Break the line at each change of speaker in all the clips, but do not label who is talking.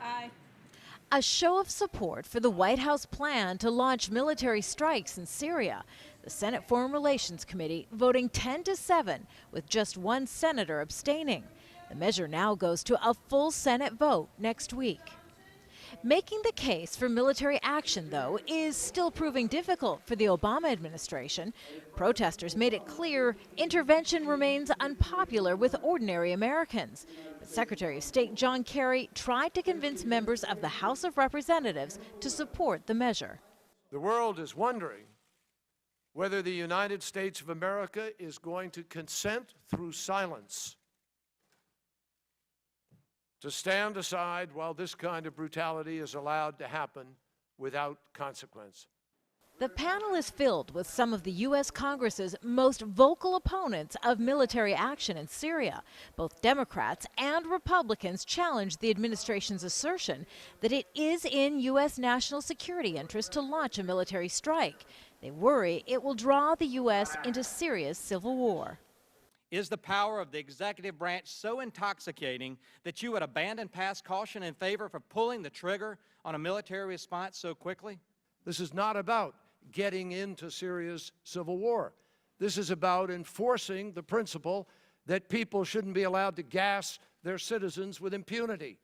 Aye.
A show of support for the White House plan to launch military strikes in Syria. The Senate Foreign Relations Committee voting 10-7 with just one senator abstaining. The measure now goes to a full Senate vote next week. Making the case for military action, though, is still proving difficult for the Obama administration. Protesters made it clear intervention remains unpopular with ordinary Americans. But Secretary of State John Kerry tried to convince members of the House of Representatives to support the measure.
The world is wondering whether the United States of America is going to consent through silence to stand aside while this kind of brutality is allowed to happen without consequence.
The panel is filled with some of the U.S. Congress's most vocal opponents of military action in Syria. Both Democrats and Republicans challenge the administration's assertion that it is in U.S. national security interest to launch a military strike. They worry it will draw the U.S. into Syria's civil war.
Is the power of the executive branch so intoxicating that you would abandon past caution in favor of pulling the trigger on a military response so quickly?
This is not about getting into Syria's civil war. This is about enforcing the principle that people shouldn't be allowed to gas their citizens with impunity.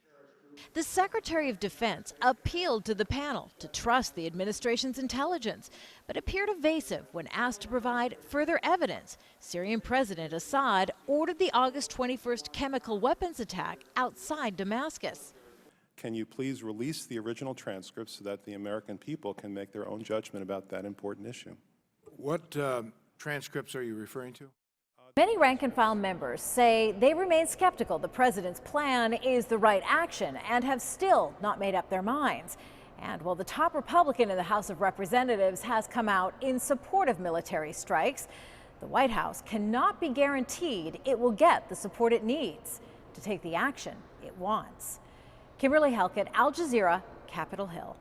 The Secretary of Defense appealed to the panel to trust the administration's intelligence, but appeared evasive when asked to provide further evidence. Syrian President Assad ordered the August 21st chemical weapons attack outside Damascus.
Can you please release the original transcripts so that the American people can make their own judgment about that important issue?
What transcripts are you referring to?
Many rank-and-file members say they remain skeptical the president's plan is the right action and have still not made up their minds. And while the top Republican in the House of Representatives has come out in support of military strikes, the White House cannot be guaranteed it will get the support it needs to take the action it wants. Kimberley, Halkett, Al Jazeera, Capitol Hill.